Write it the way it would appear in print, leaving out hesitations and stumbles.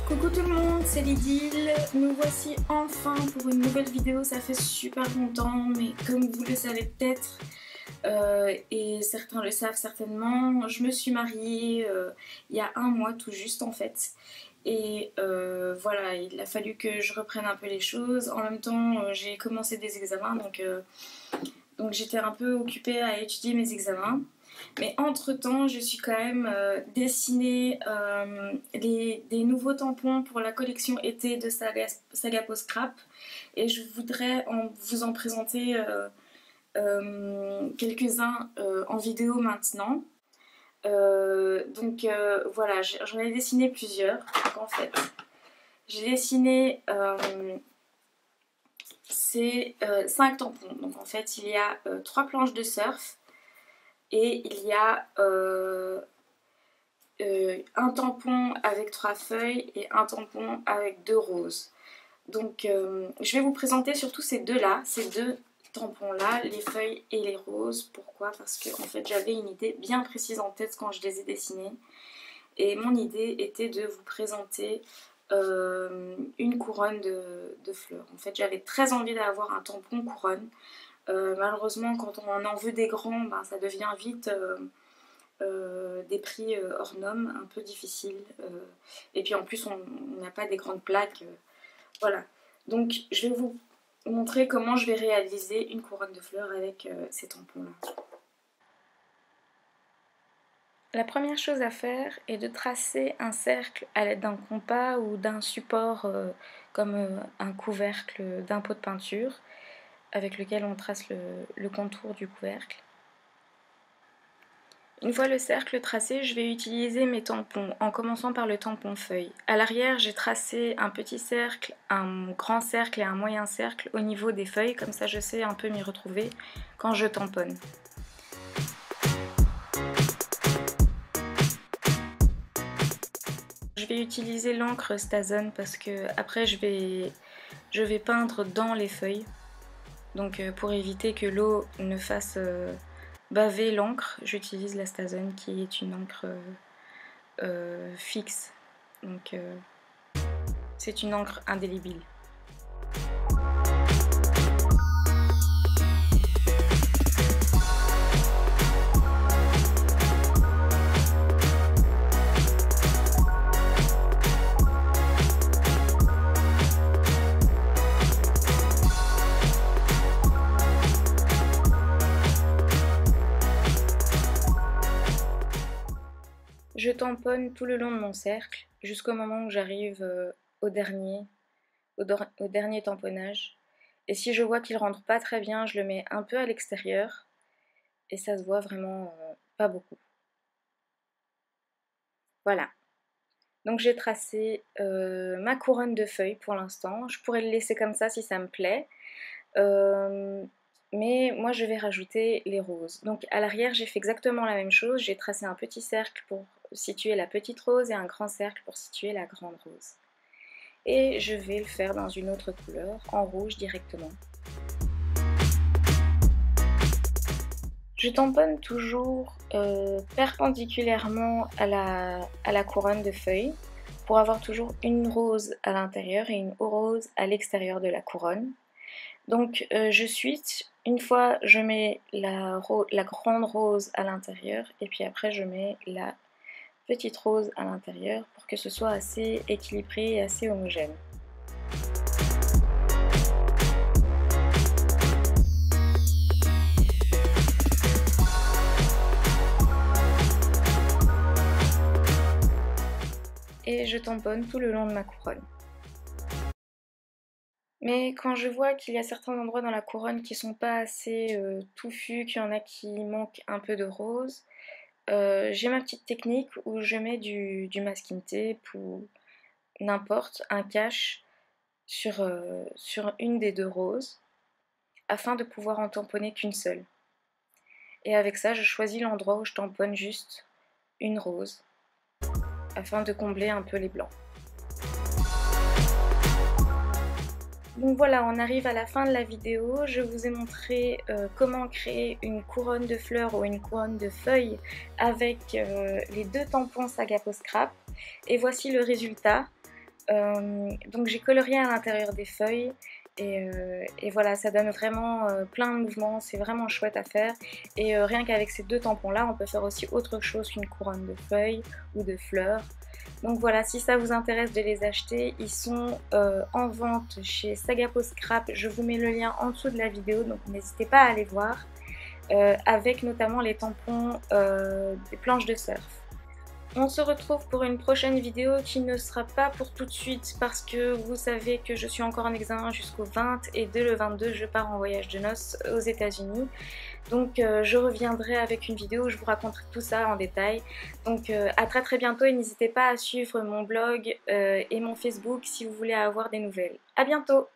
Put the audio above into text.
Coucou tout le monde, c'est Lydile. Nous voici enfin pour une nouvelle vidéo. Ça fait super longtemps, mais comme vous le savez peut-être, et certains le savent certainement, je me suis mariée il y a un mois tout juste en fait. Et voilà, il a fallu que je reprenne un peu les choses. En même temps, j'ai commencé des examens, donc j'étais un peu occupée à étudier mes examens. Mais entre temps, je suis quand même dessiné des nouveaux tampons pour la collection été de Saga Post Scrap. Et je voudrais vous en présenter quelques-uns en vidéo maintenant. Voilà, j'en ai dessiné plusieurs. Donc en fait, j'ai dessiné ces 5 tampons. Donc en fait, il y a 3 planches de surf. Et il y a un tampon avec 3 feuilles et un tampon avec 2 roses. Donc je vais vous présenter surtout ces deux-là, ces 2 tampons-là, les feuilles et les roses. Pourquoi? Parce que en fait j'avais une idée bien précise en tête quand je les ai dessinés. Et mon idée était de vous présenter une couronne de fleurs. En fait j'avais très envie d'avoir un tampon couronne. Malheureusement quand on en veut des grands, ben, ça devient vite des prix hors normes, un peu difficile. Et puis en plus on n'a pas des grandes plaques. Voilà. Donc je vais vous montrer comment je vais réaliser une couronne de fleurs avec ces tampons là. La première chose à faire est de tracer un cercle à l'aide d'un compas ou d'un support comme un couvercle d'un pot de peinture, avec lequel on trace le contour du couvercle. Une fois le cercle tracé, je vais utiliser mes tampons en commençant par le tampon feuille. À l'arrière, j'ai tracé un petit cercle, un grand cercle et un moyen cercle au niveau des feuilles, comme ça je sais un peu m'y retrouver quand je tamponne. Je vais utiliser l'encre Stazone parce que après je vais peindre dans les feuilles. Donc pour éviter que l'eau ne fasse baver l'encre, j'utilise la Stazone qui est une encre fixe. Donc c'est une encre indélébile. Je tamponne tout le long de mon cercle jusqu'au moment où j'arrive au dernier tamponnage. Et si je vois qu'il rentre pas très bien, je le mets un peu à l'extérieur et ça se voit vraiment pas beaucoup. Voilà. Donc j'ai tracé ma couronne de feuilles pour l'instant. Je pourrais le laisser comme ça si ça me plaît. Mais moi je vais rajouter les roses. Donc à l'arrière j'ai fait exactement la même chose. J'ai tracé un petit cercle pour situer la petite rose et un grand cercle pour situer la grande rose. Et je vais le faire dans une autre couleur, en rouge directement. Je tamponne toujours perpendiculairement à la couronne de feuilles pour avoir toujours une rose à l'intérieur et une rose à l'extérieur de la couronne. Donc je switch, une fois je mets la grande rose à l'intérieur et puis après je mets la petite rose à l'intérieur pour que ce soit assez équilibré et assez homogène. Et je tamponne tout le long de ma couronne. Mais quand je vois qu'il y a certains endroits dans la couronne qui sont pas assez touffus, qu'il y en a qui manquent un peu de rose, j'ai ma petite technique où je mets du masking tape ou n'importe, un cache sur une des 2 roses afin de pouvoir en tamponner qu'une seule. Et avec ça, je choisis l'endroit où je tamponne juste une rose afin de combler un peu les blancs. Donc voilà, on arrive à la fin de la vidéo. Je vous ai montré comment créer une couronne de fleurs ou une couronne de feuilles avec les 2 tampons Sagapo Scrap. Et voici le résultat. Donc j'ai colorié à l'intérieur des feuilles et voilà, ça donne vraiment plein de mouvements, c'est vraiment chouette à faire. Et rien qu'avec ces 2 tampons là, on peut faire aussi autre chose qu'une couronne de feuilles ou de fleurs. Donc voilà, si ça vous intéresse de les acheter, ils sont en vente chez Sagapo Scrap. Je vous mets le lien en dessous de la vidéo, donc n'hésitez pas à aller voir, avec notamment les tampons des planches de surf. On se retrouve pour une prochaine vidéo qui ne sera pas pour tout de suite parce que vous savez que je suis encore en examen jusqu'au 20 et dès le 22 je pars en voyage de noces aux États-Unis. Donc je reviendrai avec une vidéo où je vous raconterai tout ça en détail. Donc à très bientôt et n'hésitez pas à suivre mon blog et mon Facebook si vous voulez avoir des nouvelles. À bientôt!